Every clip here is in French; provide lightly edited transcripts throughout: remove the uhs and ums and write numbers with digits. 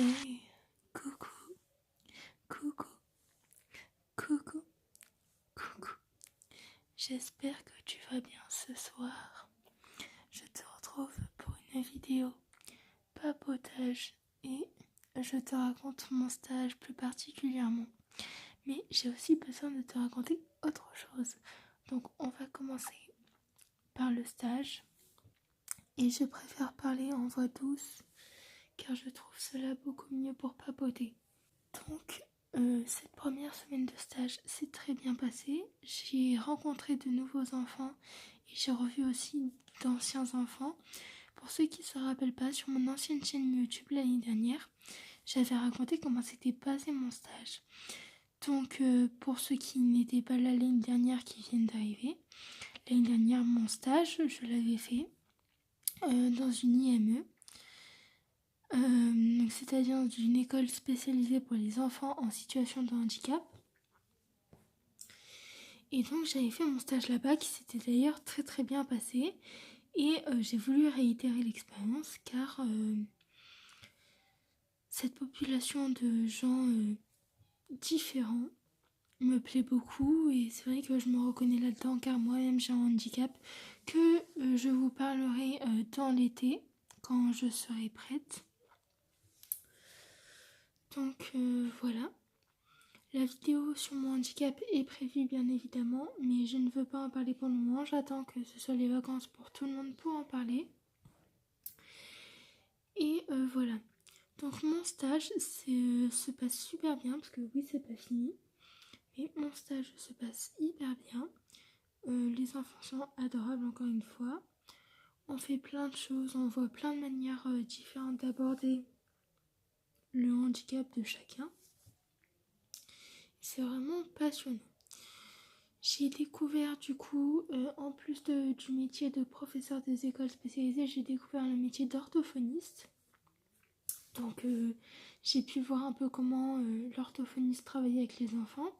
Hey, coucou, coucou, coucou, coucou. J'espère que tu vas bien ce soir. Je te retrouve pour une vidéo papotage et je te raconte mon stage plus particulièrement. Mais j'ai aussi besoin de te raconter autre chose. Donc on va commencer par le stage. Et je préfère parler en voix douce car je trouve cela beaucoup mieux pour papoter. Donc, cette première semaine de stage s'est très bien passée. J'ai rencontré de nouveaux enfants et j'ai revu aussi d'anciens enfants. Pour ceux qui ne se rappellent pas, sur mon ancienne chaîne YouTube l'année dernière, j'avais raconté comment s'était passé mon stage. Donc, pour ceux qui n'étaient pas là l'année dernière, qui viennent d'arriver, l'année dernière, mon stage, je l'avais fait dans une IME. C'est-à-dire dans une école spécialisée pour les enfants en situation de handicap. Et donc j'avais fait mon stage là-bas qui s'était d'ailleurs très très bien passé. Et j'ai voulu réitérer l'expérience car cette population de gens différents me plaît beaucoup. Et c'est vrai que je me reconnais là-dedans car moi-même j'ai un handicap que je vous parlerai dans l'été quand je serai prête. Donc voilà. La vidéo sur mon handicap est prévue bien évidemment, mais je ne veux pas en parler pour le moment. J'attends que ce soit les vacances pour tout le monde pour en parler. Et voilà. Donc mon stage se passe super bien, parce que oui, c'est pas fini. Mais mon stage se passe hyper bien. Les enfants sont adorables encore une fois. On fait plein de choses, on voit plein de manières différentes d'aborder le handicap de chacun. C'est vraiment passionnant. J'ai découvert du coup, en plus du métier de professeur des écoles spécialisées, j'ai découvert le métier d'orthophoniste. Donc j'ai pu voir un peu comment l'orthophoniste travaillait avec les enfants.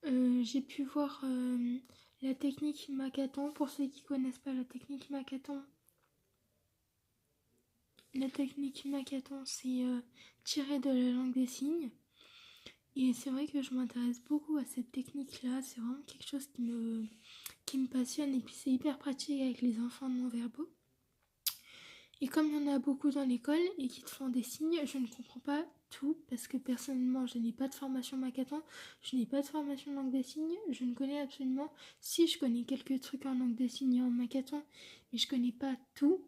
J'ai pu voir la technique Makaton. Pour ceux qui ne connaissent pas la technique Makaton, c'est tiré de la langue des signes. Et c'est vrai que je m'intéresse beaucoup à cette technique-là. C'est vraiment quelque chose qui me passionne. Et puis c'est hyper pratique avec les enfants non-verbaux. Et comme il y en a beaucoup dans l'école et qui te font des signes, je ne comprends pas tout. Parce que personnellement, je n'ai pas de formation Makaton. Je n'ai pas de formation langue des signes. Je ne connais absolument... Si, je connais quelques trucs en langue des signes et en Makaton. Mais je connais pas tout.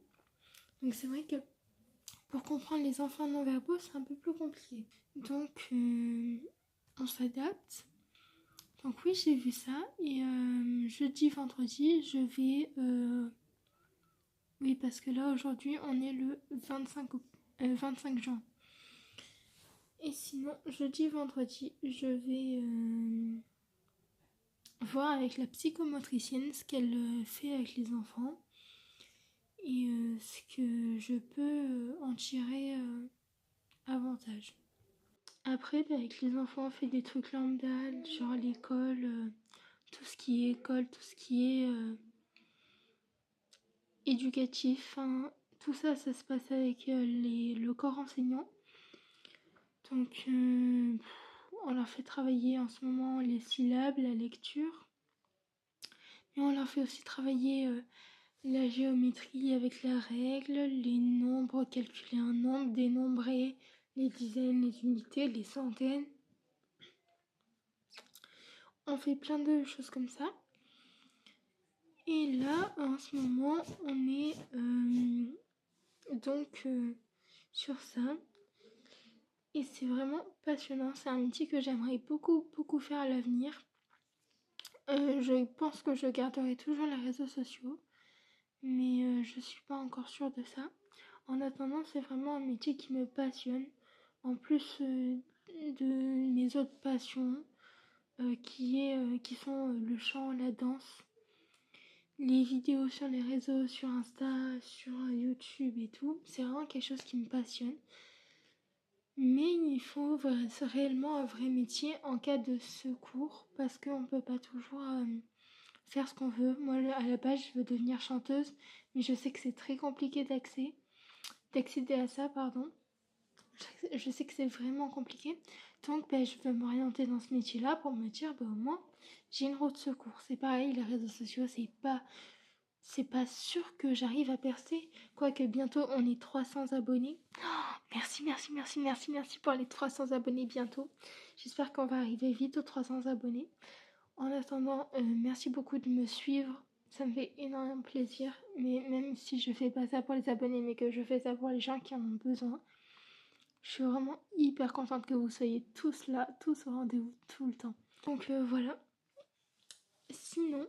Donc c'est vrai que pour comprendre les enfants non-verbaux, c'est un peu plus compliqué. Donc... on s'adapte. Donc oui, j'ai vu ça. Et jeudi, vendredi, je vais... Oui, parce que là, aujourd'hui, on est le 25 juin. Et sinon, jeudi, vendredi, je vais voir avec la psychomotricienne ce qu'elle fait avec les enfants. Et ce que je peux en tirer avantage. Après, avec les enfants, on fait des trucs lambda, genre l'école, tout ce qui est école, tout ce qui est éducatif. Hein, tout ça, ça se passe avec le corps enseignant. Donc, on leur fait travailler en ce moment les syllabes, la lecture. Et on leur fait aussi travailler la géométrie avec la règle, les nombres, calculer un nombre, dénombrer les dizaines, les unités, les centaines. On fait plein de choses comme ça. Et là, en ce moment, on est donc sur ça. Et c'est vraiment passionnant. C'est un métier que j'aimerais beaucoup, beaucoup faire à l'avenir. Je pense que je garderai toujours les réseaux sociaux. Mais je suis pas encore sûre de ça. En attendant, c'est vraiment un métier qui me passionne. En plus de mes autres passions, qui sont le chant, la danse, les vidéos sur les réseaux, sur Insta, sur YouTube et tout. C'est vraiment quelque chose qui me passionne. Mais il faut réellement un vrai métier en cas de secours, parce qu'on ne peut pas toujours faire ce qu'on veut. Moi, à la base, je veux devenir chanteuse, mais je sais que c'est très compliqué d'accéder à ça, pardon. Je sais que c'est vraiment compliqué. Donc, je veux m'orienter dans ce métier-là pour me dire, au moins, j'ai une roue de secours. C'est pareil, les réseaux sociaux, c'est pas sûr que j'arrive à percer. Quoique bientôt, on est 300 abonnés. Oh, merci pour les 300 abonnés bientôt. J'espère qu'on va arriver vite aux 300 abonnés. En attendant, merci beaucoup de me suivre. Ça me fait énormément plaisir. Mais même si je fais pas ça pour les abonnés, mais que je fais ça pour les gens qui en ont besoin, je suis vraiment hyper contente que vous soyez tous là, tous au rendez-vous, tout le temps. Donc voilà. Sinon,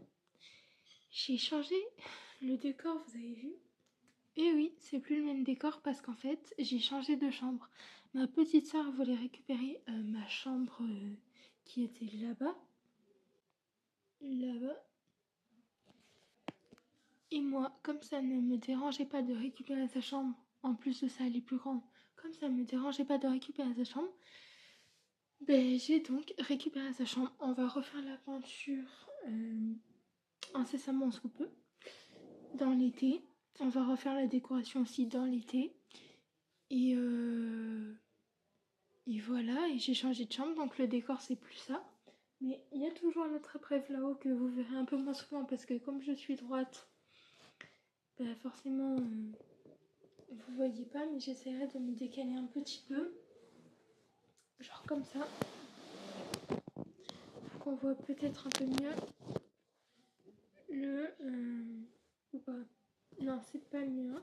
j'ai changé le décor, vous avez vu? Et oui, c'est plus le même décor parce qu'en fait, j'ai changé de chambre. Ma petite soeur voulait récupérer ma chambre qui était là-bas. Là-bas. Et moi, comme ça ne me dérangeait pas de récupérer sa chambre, en plus de ça, elle est plus grande, comme ça ne me dérangeait pas de récupérer sa chambre, j'ai donc récupéré sa chambre. On va refaire la peinture incessamment sous peu, dans l'été. On va refaire la décoration aussi dans l'été. Et voilà, et j'ai changé de chambre, donc le décor c'est plus ça. Mais il y a toujours notre épreuve là-haut que vous verrez un peu moins souvent parce que comme je suis droite, forcément vous voyez pas, mais j'essaierai de me décaler un petit peu. Genre comme ça. Pour qu'on voit peut-être un peu mieux ou pas. Non, c'est pas mieux.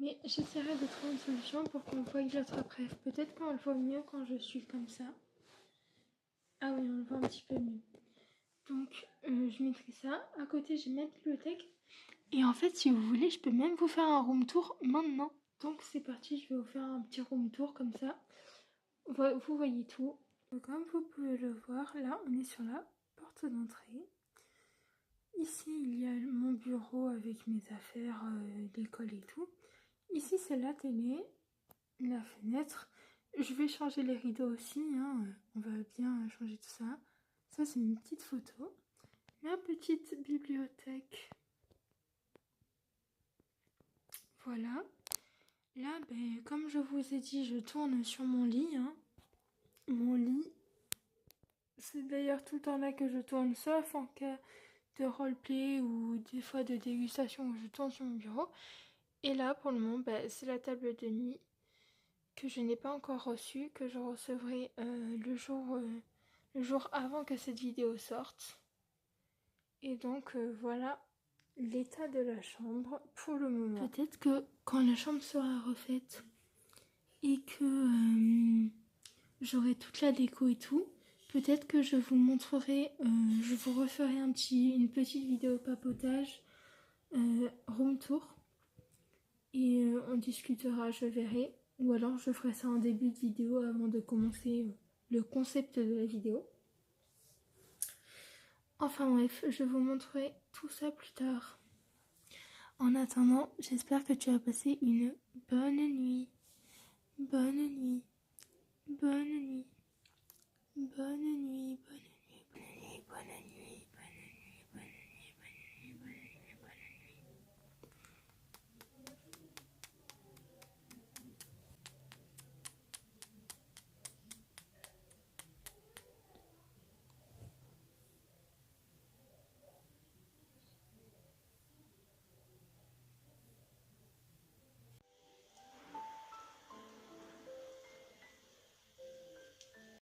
Mais j'essaierai de trouver une solution pour qu'on voie l'autre après. Peut-être qu'on le voit mieux quand je suis comme ça. Ah oui, on le voit un petit peu mieux. Donc, je mettrai ça. À côté, j'ai ma bibliothèque. Et en fait, si vous voulez, je peux même vous faire un room tour maintenant. Donc, c'est parti, je vais vous faire un petit room tour comme ça. Vous voyez tout. Donc, comme vous pouvez le voir, là, on est sur la porte d'entrée. Ici, il y a mon bureau avec mes affaires d'école et tout. Ici, c'est la télé, la fenêtre. Je vais changer les rideaux aussi, hein. On va bien changer tout ça. Ça, c'est une petite photo. Ma petite bibliothèque. Voilà. Là, comme je vous ai dit, je tourne sur mon lit. Hein. Mon lit, c'est d'ailleurs tout le temps là que je tourne, sauf en cas de roleplay ou des fois de dégustation où je tourne sur mon bureau. Et là, pour le moment, c'est la table de nuit que je n'ai pas encore reçue, que je recevrai le jour avant que cette vidéo sorte. Et donc, voilà l'état de la chambre pour le moment. Peut-être que quand la chambre sera refaite et que j'aurai toute la déco et tout, peut-être que je vous montrerai, je vous referai une petite vidéo papotage, room tour. Et on discutera, je verrai. Ou alors je ferai ça en début de vidéo avant de commencer le concept de la vidéo. Enfin bref, je vous montrerai tout ça plus tard. En attendant, j'espère que tu as passé une bonne nuit. Bonne nuit. Bonne nuit. Bonne nuit. Bonne nuit.